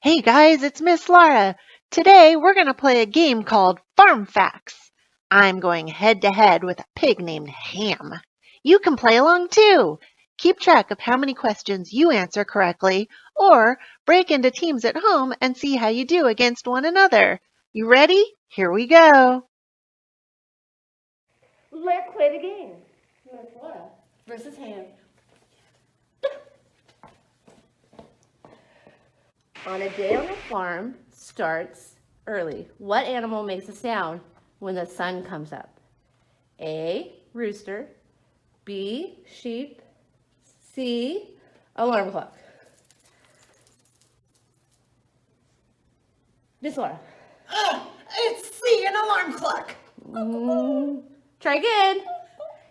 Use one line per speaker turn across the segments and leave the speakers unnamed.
Hey guys, it's Miss Laura. Today we're going to play a game called Farm Facts. I'm going head to head with a pig named Ham. You can play along too. Keep track of how many questions you answer correctly, or break into teams at home and see how you do against one another. You ready? Here we go.
Let's play the game. Miss Laura versus Ham. On a day on the farm starts early. What animal makes a sound when the sun comes up? A, rooster. B, sheep. C, alarm clock. Miss Laura.
It's C, an alarm clock.
Try again.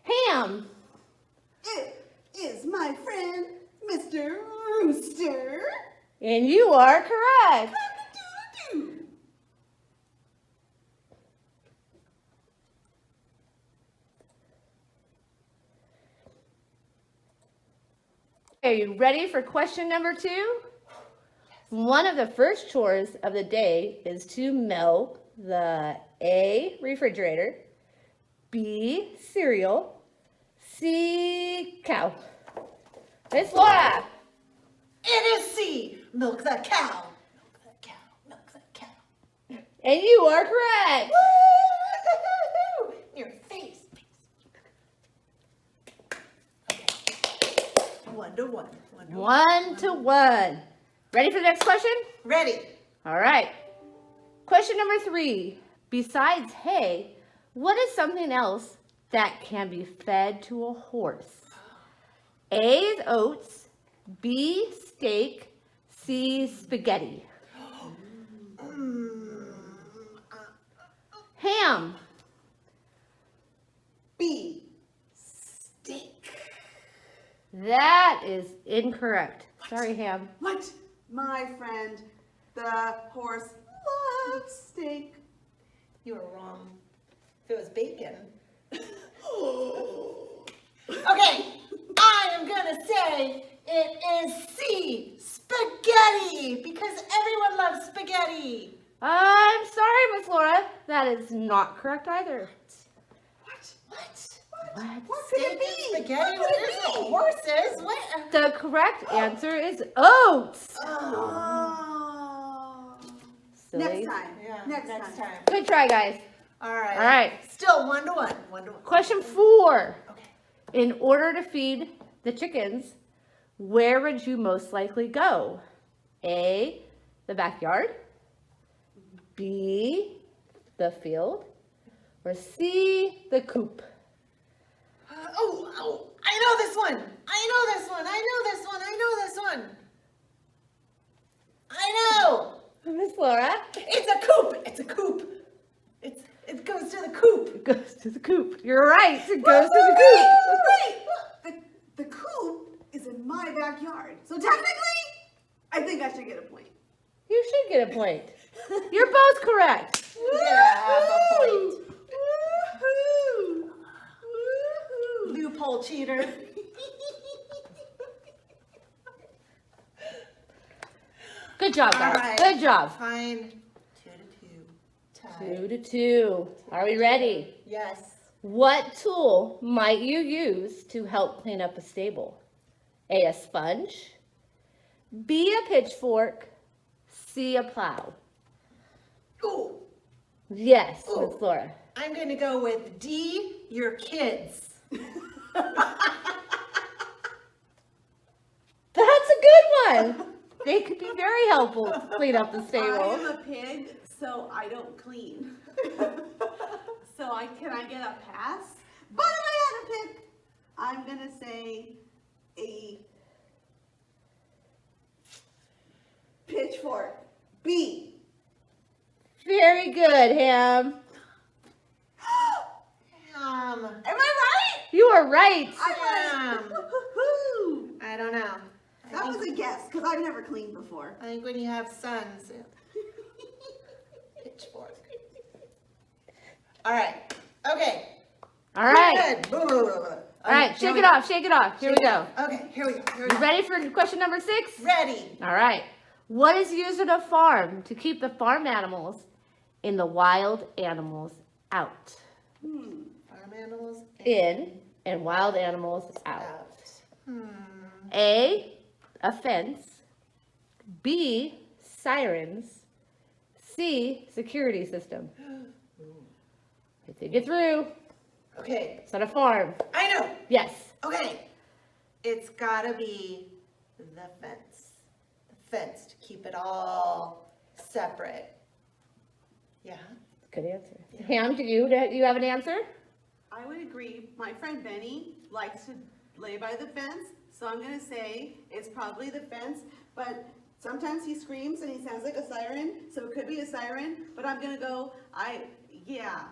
Ham.
It is my friend, Mr. Rooster.
And you are correct.
Cock-a-doodle-doo.
Are you ready for question number 2? Yes. One of the first chores of the day is to milk the A, refrigerator, B, cereal, C, cow. Miss Laura.
It is C, milk the cow. Milk the cow, milk the cow.
And you are correct.
Woo! Your face. Okay. 1-1.
1-1. Ready for the next question?
Ready.
All right. Question number 3. Besides hay, what is something else that can be fed to a horse? A is oats, B, steak, C, spaghetti. Ham.
B, steak.
That is incorrect. Sorry, Ham.
What? My friend, the horse loves steak. You are wrong. If it was bacon. Okay, I am gonna say it is C, spaghetti, because everyone loves spaghetti.
I'm sorry, Miss Laura. That is not correct either.
What could it be? Spaghetti? What is it? Horses? What?
The correct answer is oats.
Oh.
Silly.
Next time. Yeah, next time.
Good try, guys.
All right.
All right.
Still 1-1. 1-1.
Question 4.
Okay.
In order to feed the chickens, where would you most likely go? A, the backyard, B, the field, or C, the coop?
Oh, I know this one. I know this one. I know.
Miss Laura?
It's a coop. It goes to the coop.
It goes to the coop. You're right. It goes to the coop.
Right. The coop is in my backyard. So technically, I think I should get a point.
You should get a point. You're both correct.
Yeah, half a point. Woohoo! Loophole cheater.
Good job, guys.
All right.
Good job.
Fine. 2-2. Tie.
2-2. Are we ready?
Yes.
What tool might you use to help clean up a stable? A sponge, B, a pitchfork, C, a plow.
Ooh.
Yes,
Ooh.
Miss Laura.
I'm going to go with D, your kids.
That's a good one. They could be very helpful to clean up the
I
stable.
am a pig, so I don't clean. Can I get a pass? But if I had to pick, I'm gonna say a pitchfork. B.
Very good, Ham.
Am I right?
You are right.
Woo-hoo-hoo.
I don't know.
That was a guess, because I've never cleaned before.
I think when you have sons, pitchfork. All right. Okay.
All right.
Good.
All right. Shake it off. Shake it off. Here we go.
Okay. Here we go.
You ready for question number 6?
Ready.
All right. What is used in a farm to keep the farm animals in the wild animals out?
Farm animals
In and wild animals out.
out.
A fence. B, sirens. C, security system. I think it through.
Okay,
It's not a farm.
I know.
Yes.
Okay, it's gotta be the fence. The fence to keep it all separate. Yeah.
Good answer. Pam, do you have an answer?
I would agree. My friend Benny likes to lay by the fence, so I'm gonna say it's probably the fence, but sometimes he screams and he sounds like a siren, so it could be a siren, but I'm gonna go, yeah.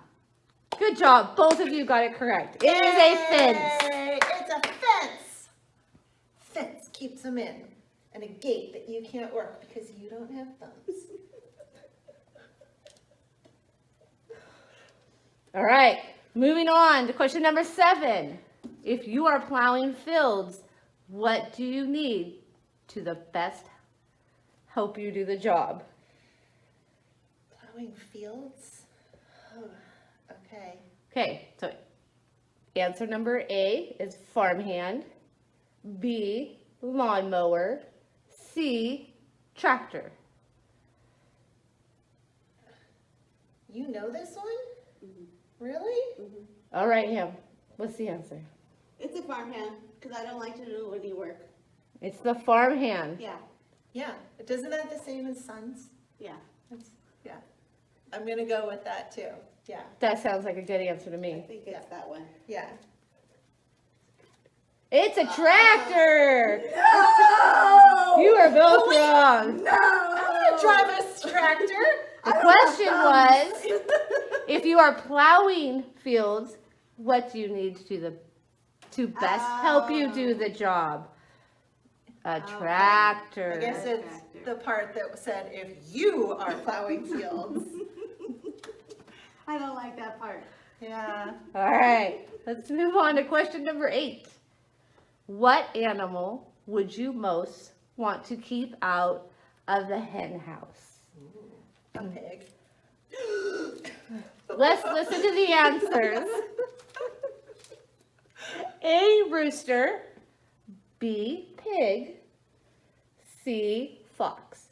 Good job. Both of you got it correct. It is a fence.
Yay! It's a fence. Fence keeps them in, and a gate that you can't work because you don't have thumbs.
All right. Moving on to question number 7. If you are plowing fields, what do you need to the best help you do the job?
Plowing fields? Oh, okay.
Okay, so answer number A is farmhand, B, lawnmower, C, tractor.
You know this one? Really?
All right, Ham, what's the answer?
It's a farmhand, because I don't like to do any work.
It's the farmhand.
Yeah,
Yeah. Doesn't that the same as sons?
yeah.
Yeah. I'm gonna go with that too. Yeah.
That sounds like a good answer to
I
me.
think it's that one.
Yeah.
It's a tractor.
No!
You are both wrong.
No! I'm gonna drive a tractor.
The question was, if you are plowing fields, what do you need to do to best help you do the job? A tractor.
I guess it's the part that said if you are plowing fields.
I don't like that part.
Yeah.
All right, let's move on to question number 8. What animal would you most want to keep out of the hen house?
A pig.
Let's listen to the answers. A, rooster. B, pig. C, fox.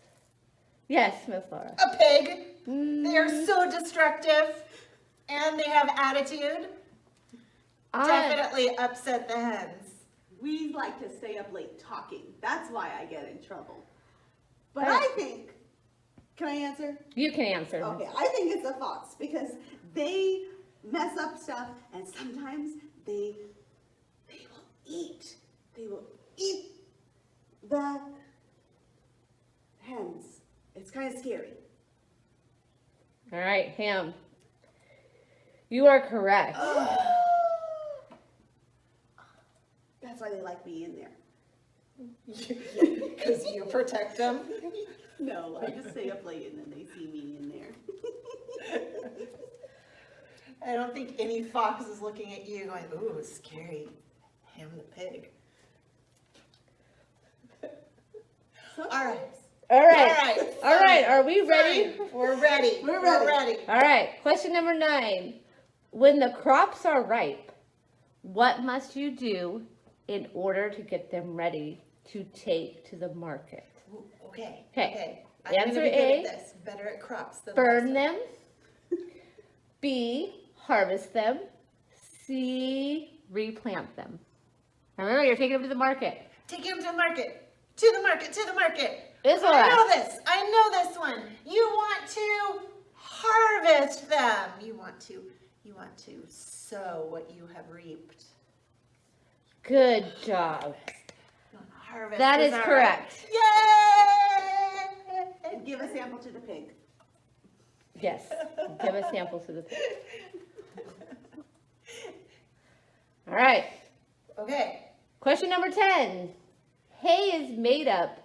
Yes, Miss Laura.
A pig. They are so destructive and they have attitude. Definitely upset the hens.
We like to stay up late talking. That's why I get in trouble. But
Hey.
I think, can I answer?
You can answer.
Okay, I think it's a fox because they mess up stuff and sometimes they will eat. They will eat the hens. It's kind of scary.
All right, Ham. You are correct.
That's why they like me in there.
Because you protect them.
No, I just stay up late and then they see me in there.
I don't think any fox is looking at you going, ooh, scary. Ham the pig. All right.
All right.
All right.
All right. Are we ready?
Fine. We're ready.
We're ready.
All right. Question number 9. When the crops are ripe, what must you do in order to get them ready to take to the market?
Ooh, okay.
Okay.
I'm
Answer
gonna be good
A.
at this. Better at crops than
Burn
livestock.
them. B, harvest them. C, replant them. Remember, you're taking them to the market.
Take him to the market. To the market. To the market.
It's all
I
right.
know this. I know this one. You want to harvest them. You want to sow what you have reaped.
Good job.
You want to harvest.
That is
that
correct.
Right? Yay!
And give a sample to the pig.
Yes. Give a sample to the pig. All right.
Okay.
Question number 10. Hay is made up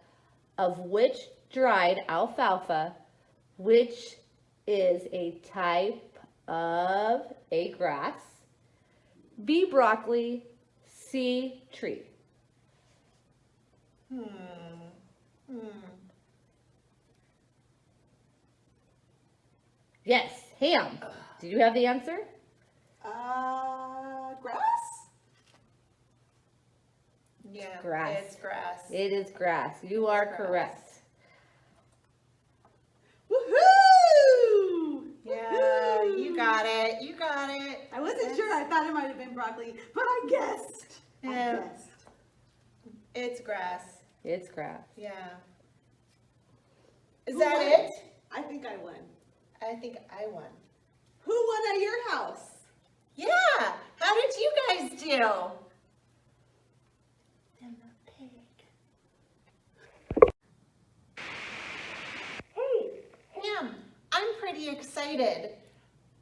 of which dried alfalfa, which is a type of A, grass, B, broccoli, C, tree. Yes, Ham. Do you have the answer?
Grass?
Yeah,
Grass.
it's grass.
It is grass. You are
grass.
correct.
Woohoo!
Yeah, you got it. You got it.
I wasn't sure. I thought it might have been broccoli, but I guessed. I
Yeah.
guessed.
It's grass.
It's grass.
Yeah. Is
Who
that
won?
it?
I think I won.
I think I won.
Who won at your house?
Yeah. How did you guys do? And the pig. Hey, Ham, I'm pretty excited.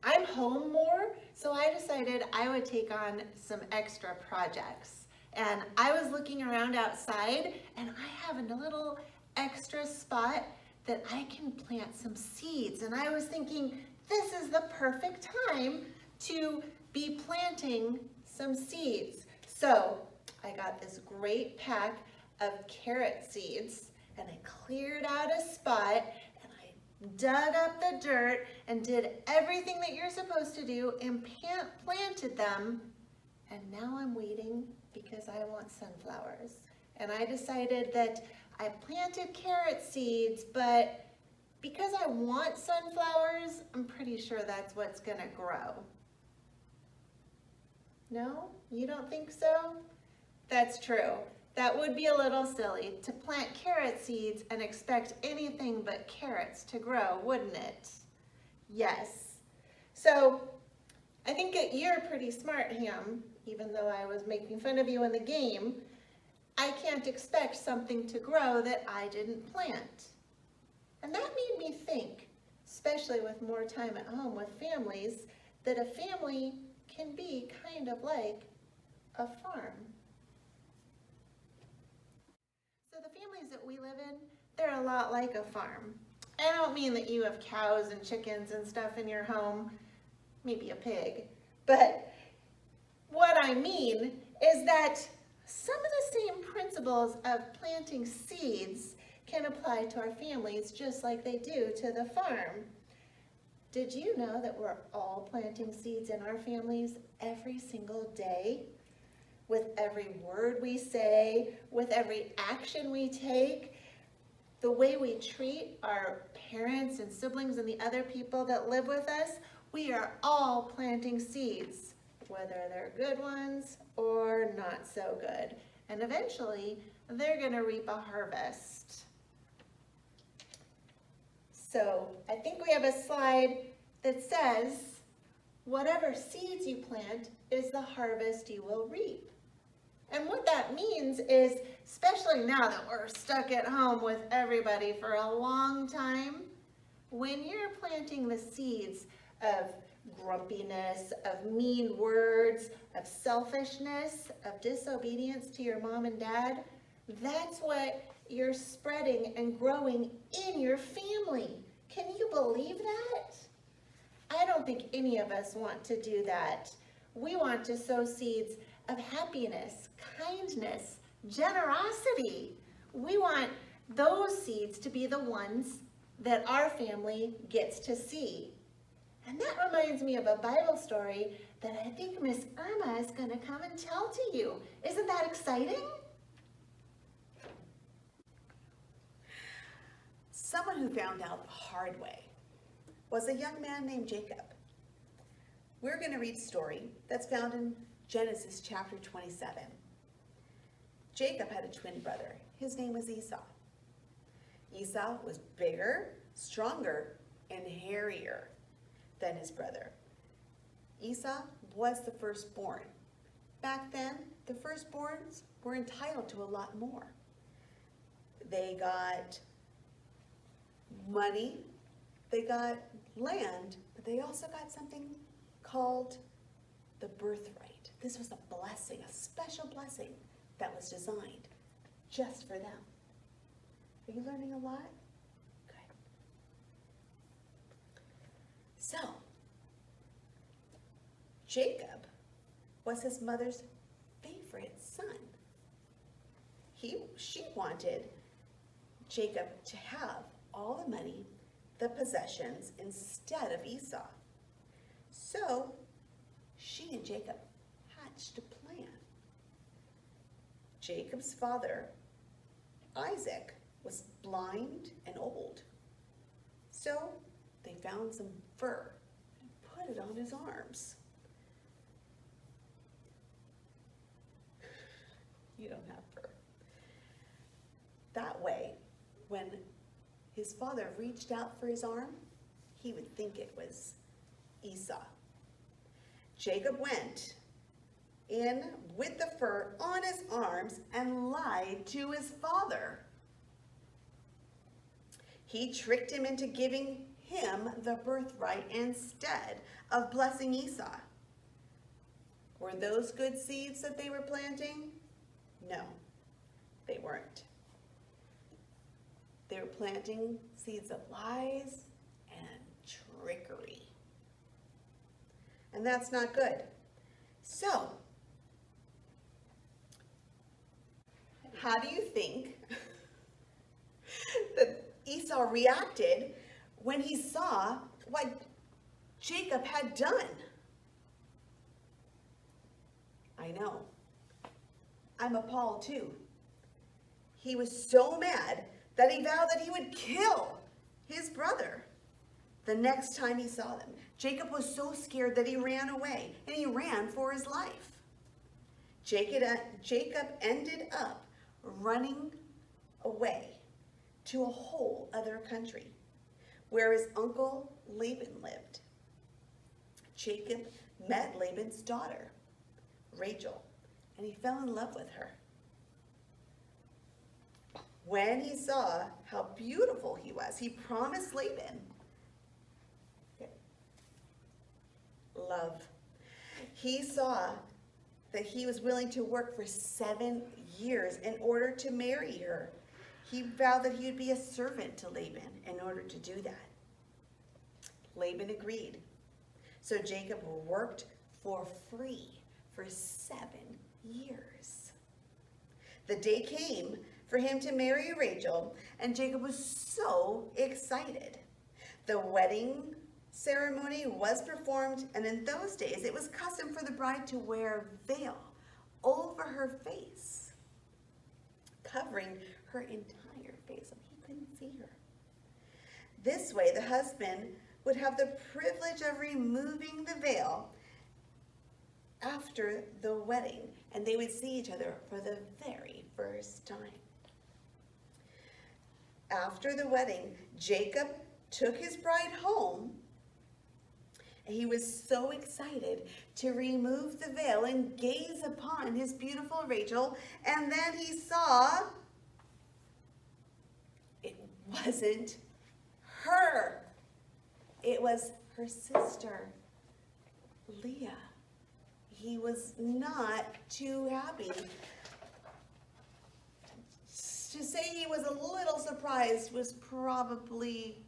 I'm home more, so I decided I would take on some extra projects. And I was looking around outside, and I have a little extra spot that I can plant some seeds. And I was thinking, this is the perfect time to be planting some seeds. So I got this great pack of carrot seeds, and I cleared out a spot, and I dug up the dirt and did everything that you're supposed to do and planted them. And now I'm waiting because I want sunflowers. And I decided that I planted carrot seeds, but because I want sunflowers, I'm pretty sure that's what's gonna grow. No? You don't think so? That's true. That would be a little silly to plant carrot seeds and expect anything but carrots to grow, wouldn't it? Yes. So I think that you're pretty smart, Ham, even though I was making fun of you in the game. I can't expect something to grow that I didn't plant. And that made me think, especially with more time at home with families, that a family can be kind of like a farm. So the families that we live in, they're a lot like a farm. I don't mean that you have cows and chickens and stuff in your home, maybe a pig, but what I mean is that some of the same principles of planting seeds can apply to our families just like they do to the farm. Did you know that we're all planting seeds in our families every single day? With every word we say, with every action we take, the way we treat our parents and siblings and the other people that live with us, we are all planting seeds, whether they're good ones or not so good. And eventually, they're gonna reap a harvest. So I think we have a slide that says, whatever seeds you plant is the harvest you will reap. And what that means is, especially now that we're stuck at home with everybody for a long time, when you're planting the seeds of grumpiness, of mean words, of selfishness, of disobedience to your mom and dad, that's what you're spreading and growing in your family. Can you believe that? I don't think any of us want to do that. We want to sow seeds of happiness, kindness, generosity. We want those seeds to be the ones that our family gets to see. And that reminds me of a Bible story that I think Miss Irma is going to come and tell to you. Isn't that exciting?
Someone who found out the hard way was a young man named Jacob. We're going to read a story that's found in Genesis chapter 27. Jacob had a twin brother. His name was Esau. Esau was bigger, stronger, and hairier than his brother. Esau was the firstborn. Back then, the firstborns were entitled to a lot more. They got money, they got land, but they also got something called the birthright. This was a blessing, a special blessing that was designed just for them. Are you learning a lot? Good. So, Jacob was his mother's favorite son. She wanted Jacob to have all the money, the possessions instead of Esau. So she and Jacob hatched a plan. Jacob's father, Isaac, was blind and old. So they found some fur and put it on his arms. You don't have fur. That way, when his father reached out for his arm, he would think it was Esau. Jacob went in with the fur on his arms and lied to his father. He tricked him into giving him the birthright instead of blessing Esau. Were those good seeds that they were planting? No, they weren't. They were planting seeds of lies and trickery. And that's not good. So, how do you think that Esau reacted when he saw what Jacob had done? I know. I'm appalled too. He was so mad that he vowed that he would kill his brother the next time he saw them. Jacob was so scared that he ran away, and he ran for his life. Jacob ended up running away to a whole other country where his uncle Laban lived. Jacob met Laban's daughter, Rachel, and he fell in love with her. When he saw how beautiful he was, he promised Laban love. He saw that he was willing to work for 7 years in order to marry her. He vowed that he would be a servant to Laban in order to do that. Laban agreed. So Jacob worked for free for 7 years. The day came for him to marry Rachel, and Jacob was so excited. The wedding ceremony was performed, and in those days it was custom for the bride to wear a veil over her face, covering her entire face so he couldn't see her. This way the husband would have the privilege of removing the veil after the wedding, and they would see each other for the very first time. After the wedding, Jacob took his bride home. He was so excited to remove the veil and gaze upon his beautiful Rachel, and then he saw it wasn't her. It was her sister, Leah. He was not too happy. To say he was a little surprised was probably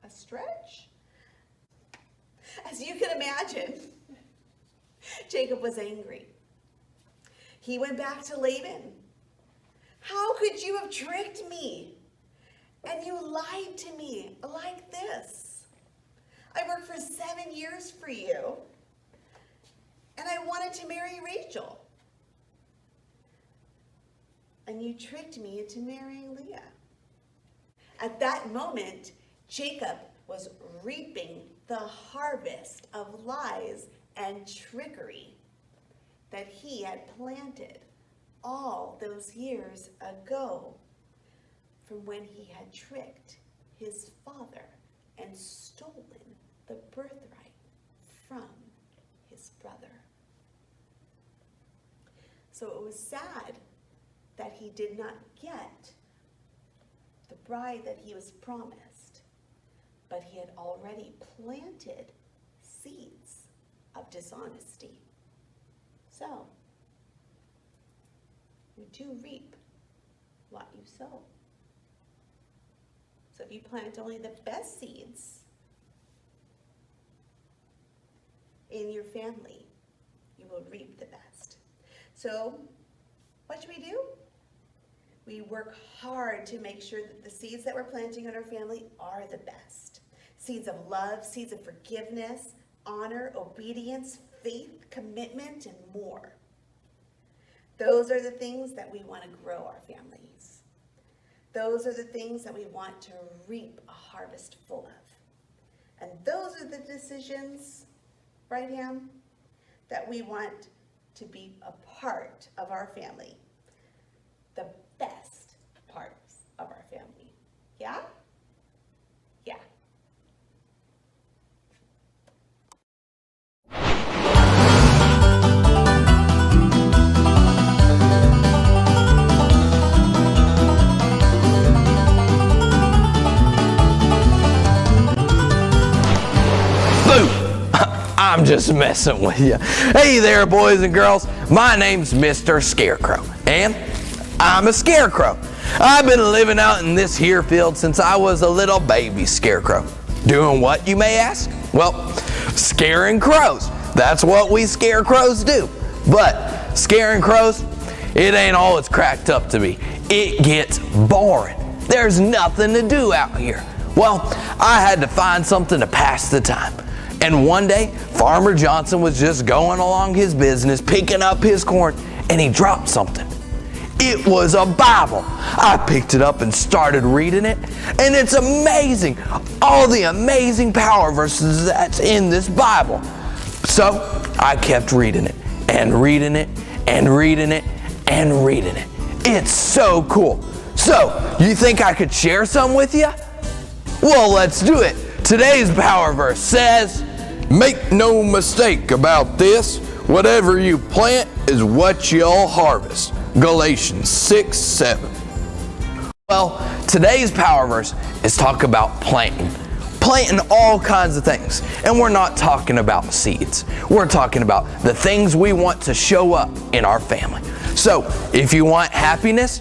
a stretch. As you can imagine, Jacob was angry. He went back to Laban. How could you have tricked me? And you lied to me like this. I worked for 7 years for you, and I wanted to marry Rachel. And you tricked me into marrying Leah. At that moment, Jacob was reaping the harvest of lies and trickery that he had planted all those years ago from when he had tricked his father and stolen the birthright from his brother. So it was sad that he did not get the bride that he was promised, but he had already planted seeds of dishonesty. So, you do reap what you sow. So if you plant only the best seeds in your family, you will reap the best. So, what should we do? We work hard to make sure that the seeds that we're planting in our family are the best. Seeds of love, seeds of forgiveness, honor, obedience, faith, commitment, and more. Those are the things that we want to grow our families. Those are the things that we want to reap a harvest full of. And those are the decisions, right, Ham, that we want to be a part of our family. The best parts of our family. Yeah? Yeah.
I'm just messing with you. Hey there, boys and girls. My name's Mr. Scarecrow, and I'm a scarecrow. I've been living out in this here field since I was a little baby scarecrow. Doing what, you may ask? Well, scaring crows. That's what we scarecrows do. But scaring crows, it ain't all it's cracked up to be. It gets boring. There's nothing to do out here. Well, I had to find something to pass the time. And one day, Farmer Johnson was just going along his business, picking up his corn, and he dropped something. It was a Bible. I picked it up and started reading it, and it's amazing, all the amazing power verses that's in this Bible. So I kept reading it, and reading it, and reading it, and reading it. It's so cool. So, you think I could share some with you? Well, let's do it. Today's power verse says, "Make no mistake about this, whatever you plant is what you'll harvest." Galatians 6:7. Well, today's power verse is talk about planting. Planting all kinds of things. And we're not talking about seeds. We're talking about the things we want to show up in our family. So, if you want happiness,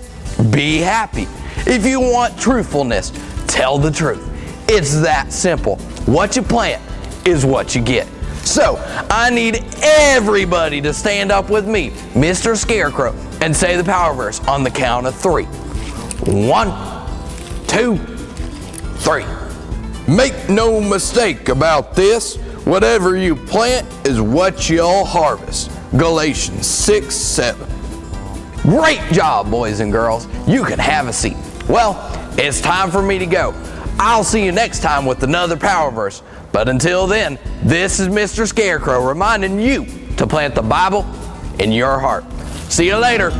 be happy. If you want truthfulness, tell the truth. It's that simple. What you plant is what you get. So, I need everybody to stand up with me, Mr. Scarecrow, and say the power verse on the count of 3. 1, 2, 3. Make no mistake about this, whatever you plant is what you'll harvest. Galatians 6:7. Great job, boys and girls. You can have a seat. Well, it's time for me to go. I'll see you next time with another power verse. But until then, this is Mr. Scarecrow reminding you to plant the Bible in your heart. See you later.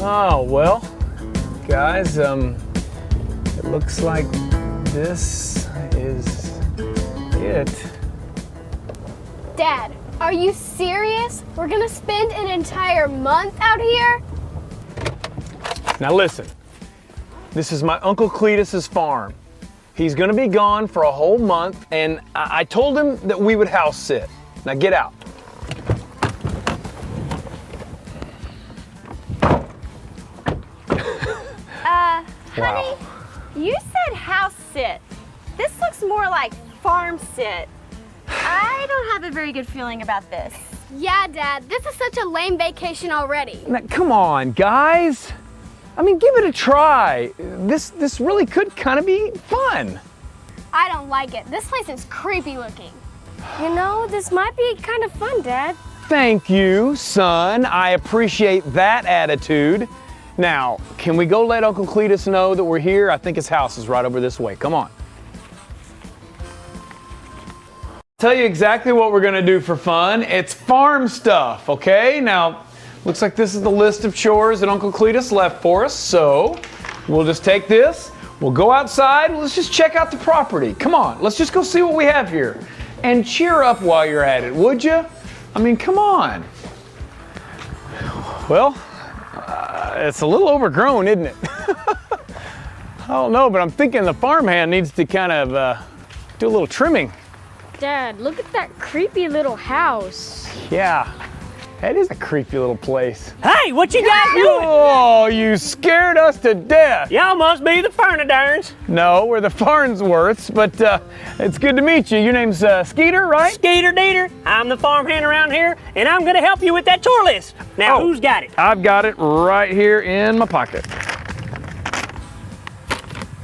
Oh, well, guys, it looks like this is it.
Dad, are you serious? We're gonna spend an entire month out here?
Now listen, this is my Uncle Cletus's farm. He's gonna be gone for a whole month, and I told him that we would house sit. Now get out.
Honey,
Wow.
you said house sit. This looks more like farm sit. I don't have a very good feeling about this. Yeah, Dad, this is such a lame vacation already.
Now, come on, guys. I mean, give it a try. This really could kind of be fun.
I don't like it. This place is creepy looking. You know, this might be kind of fun, Dad.
Thank you, son. I appreciate that attitude. Now, can we go let Uncle Cletus know that we're here? I think his house is right over this way. Come on. Tell you exactly what we're gonna do for fun. It's farm stuff, okay? Now, looks like this is the list of chores that Uncle Cletus left for us. So, we'll just take this, we'll go outside, let's just check out the property. Come on, let's just go see what we have here. And cheer up while you're at it, would you? I mean, come on. Well, it's a little overgrown, isn't it? I don't know, but I'm thinking the farmhand needs to kind of do a little trimming.
Dad, look at that creepy little house.
Yeah, That is a creepy little place.
Hey, what you guys doing?
Oh, you scared us to death.
Y'all must be the Furnadurns.
No, we're the Farnsworths, but it's good to meet you. Your name's Skeeter, right?
Skeeter Deeter. I'm the farmhand around here, and I'm gonna help you with that chore list. Now, who's got it?
I've got it right here in my pocket.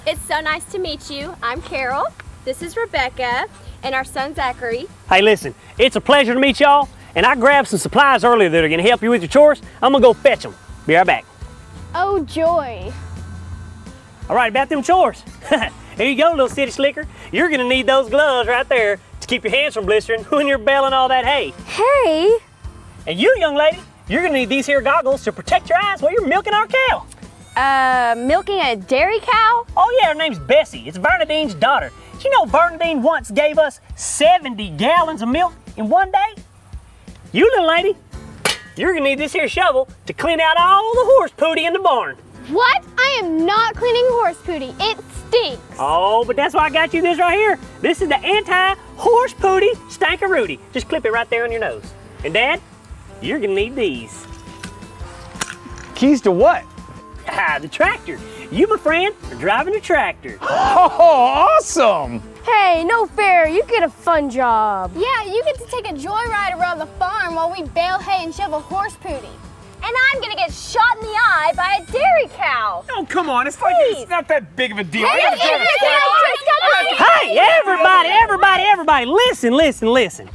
It's so nice to meet you. I'm Carol. This is Rebecca, and our son Zachary.
Hey, listen, it's a pleasure to meet y'all, and I grabbed some supplies earlier that are gonna help you with your chores. I'm gonna go fetch them. Be right back.
Oh, joy.
All right, about them chores. Here you go, little city slicker. You're gonna need those gloves right there to keep your hands from blistering when you're baling all that hay.
Hey.
And you, young lady, you're gonna need these here goggles to protect your eyes while you're milking our cow.
Milking a dairy cow?
Oh yeah, her name's Bessie. It's Bernadine's daughter. Did you know Bernadine once gave us 70 gallons of milk in one day? You little lady, you're gonna need this here shovel to clean out all the horse pooty in the barn.
What? I am not cleaning horse pooty. It stinks.
Oh, but that's why I got you this right here. This is the anti-horse pooty stankarooty. Just clip it right there on your nose. And Dad, you're gonna need these.
Keys to what?
The tractor. You, my friend, are driving a tractor.
Oh, awesome!
Hey, no fair. You get a fun job. Yeah, you get to take a joyride around the farm while we bale hay and shovel horse pooty. And I'm gonna get shot in the eye by a dairy cow.
Oh, come on. It's like it's not that big of a deal.
Hey, everybody, listen.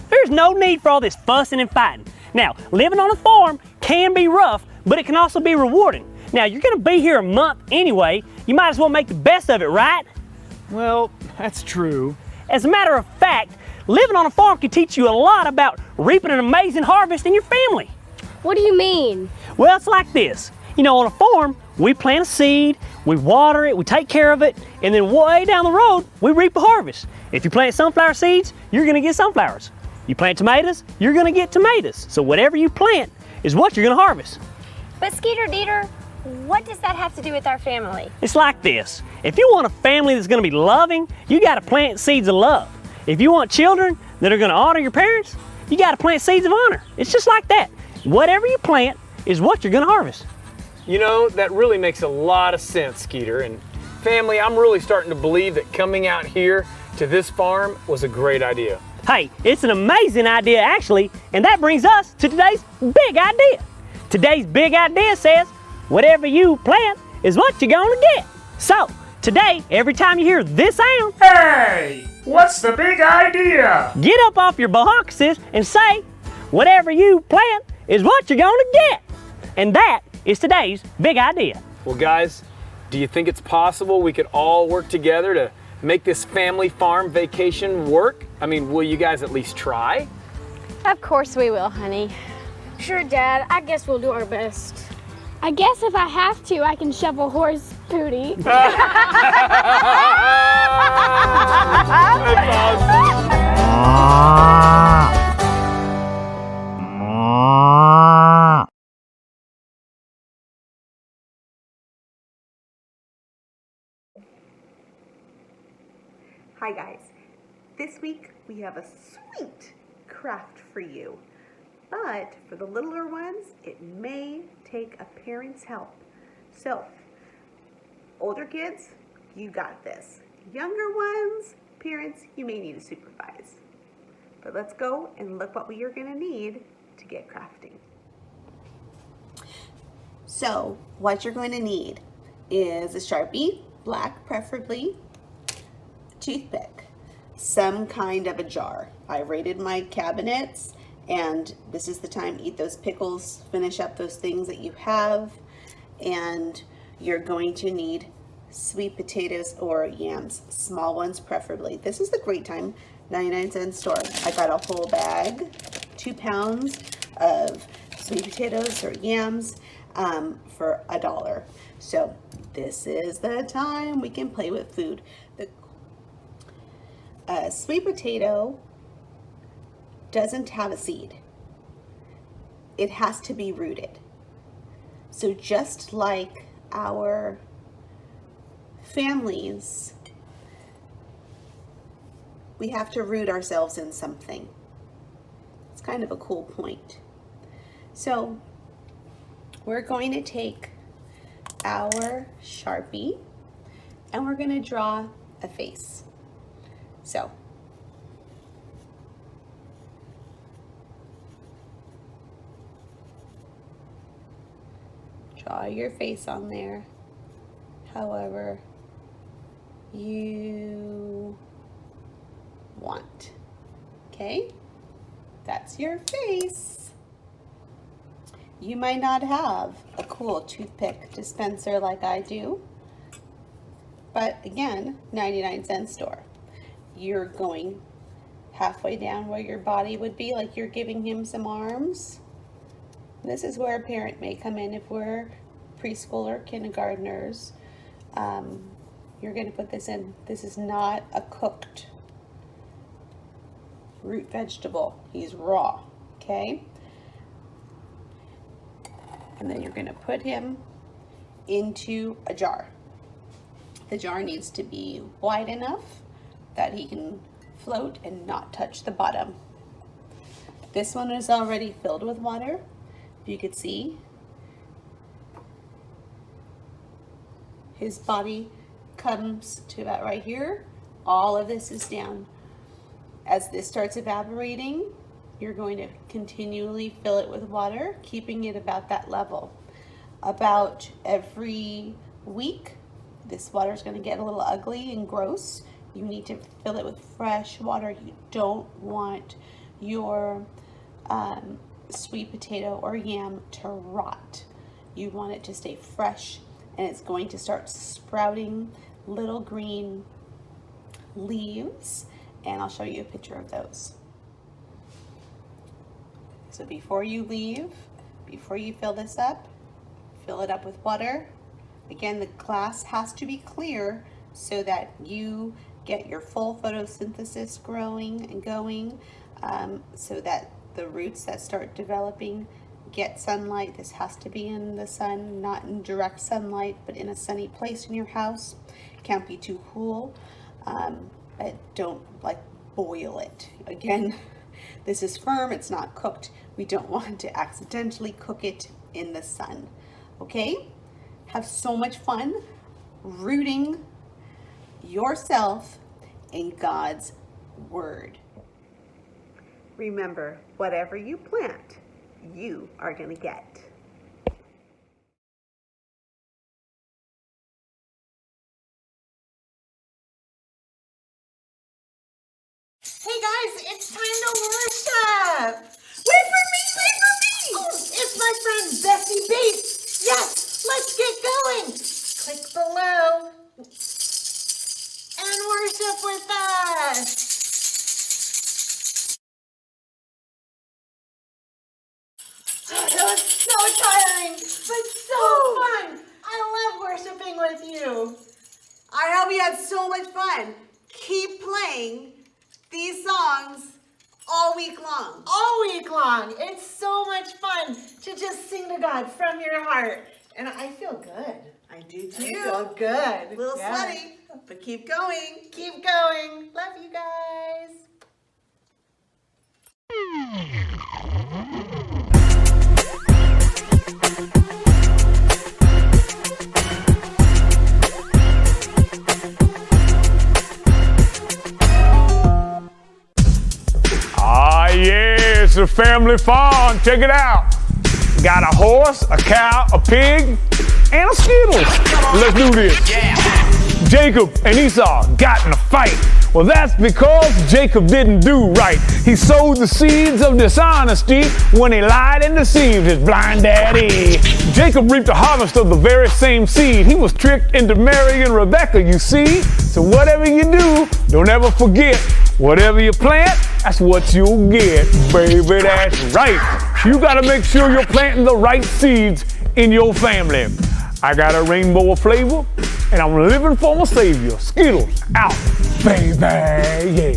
There's no need for all this fussing and fighting. Now, living on a farm can be rough, but it can also be rewarding. Now, you're gonna be here a month anyway. You might as well make the best of it, right?
Well, that's true.
As a matter of fact, living on a farm can teach you a lot about reaping an amazing harvest in your family.
What do you mean?
Well, it's like this. You know, on a farm, we plant a seed, we water it, we take care of it, and then way down the road, we reap a harvest. If you plant sunflower seeds, you're gonna get sunflowers. You plant tomatoes, you're gonna get tomatoes. So whatever you plant is what you're gonna harvest.
But Skeeter Dieter, what does that have to do with our family?
It's like this. If you want a family that's gonna be loving, you gotta plant seeds of love. If you want children that are gonna honor your parents, you gotta plant seeds of honor. It's just like that. Whatever you plant is what you're gonna harvest.
You know, that really makes a lot of sense, Skeeter. And family, I'm really starting to believe that coming out here to this farm was a great idea.
Hey, it's an amazing idea actually, and that brings us to today's big idea. Today's big idea says, whatever you plant is what you're gonna get. So, today, every time you hear this sound,
Hey, what's the big idea?
get up off your bahonkases and say, whatever you plant is what you're gonna get. And that is today's big idea.
Well, guys, do you think it's possible we could all work together to make this family farm vacation work? I mean, will you guys at least try?
Of course we will, honey. Sure, Dad. I guess we'll do our best. I guess if I have to, I can shovel horse pooty.
Hi guys, this week we have a sweet craft for you, but for the littler ones, it may take a parent's help. So, older kids, you got this. Younger ones, parents, you may need to supervise. But let's go and look what we are going to need to get crafting. So, what you're going to need is a Sharpie, black preferably, toothpick, some kind of a jar. I raided my cabinets, and this is the time to eat those pickles, finish up those things that you have, and you're going to need sweet potatoes or yams, small ones preferably. This is the great time, 99-cent store. I got a whole bag, 2 pounds of sweet potatoes or yams for $1. So this is the time we can play with food. The sweet potato doesn't have a seed. It has to be rooted. So just like our families, we have to root ourselves in something. It's kind of a cool point.
So we're going to take our Sharpie and we're going to draw a face. So draw your face on there however you want. Okay, that's your face. You might not have a cool toothpick dispenser like I do, but again, 99-cent store. You're going halfway down where your body would be, like you're giving him some arms. This is where a parent may come in if we're preschooler, kindergartners. You're going to put this in. This is not a cooked root vegetable. He's raw, okay? And then you're going to put him into a jar. The jar needs to be wide enough that he can float and not touch the bottom. This one is already filled with water. You could see his body comes to about right here. All of this is down. As this starts evaporating, you're going to continually fill it with water, keeping it about that level. About every week, this water is going to get a little ugly and gross. You need to fill it with fresh water. You don't want your sweet potato or yam to rot. You want it to stay fresh, and it's going to start sprouting little green leaves, and I'll show you a picture of those. So before you leave, before you fill this up, fill it up with water. Again, the glass has to be clear so that you get your full photosynthesis growing and going, so that the roots that start developing get sunlight. This has to be in the sun, not in direct sunlight, but in a sunny place in your house. Can't be too cool, but don't like boil it. Again, this is firm, it's not cooked. We don't want to accidentally cook it in the sun, okay? Have so much fun rooting yourself in God's Word. Remember, whatever you plant, you are going to get.
Hey guys, it's time to worship. Wait for me, wait for me. Oh, it's my friend Bessie Bates. Yes, let's get going. Click below and worship with us. It was so tiring, but so fun. I love worshiping with you.
I hope you had so much fun. Keep playing these songs all week long.
All week long. It's so much fun to just sing to God from your heart. And I feel good.
I do too.
I feel good.
A little
Yeah.
sweaty, but keep going.
Keep going. Love you guys.
Ah, yes, a family farm. Check it out. Got a horse, a cow, a pig, and a Skittles. Let's do this. Jacob and Esau got in a fight. Well, that's because Jacob didn't do right. He sowed the seeds of dishonesty when he lied and deceived his blind daddy. Jacob reaped a harvest of the very same seed. He was tricked into marrying Rebecca, you see. So whatever you do, don't ever forget, whatever you plant, that's what you'll get. Baby, that's right. You gotta make sure you're planting the right seeds in your family. I got a rainbow of flavor, and I'm living for my savior. Skittles out, baby, yeah.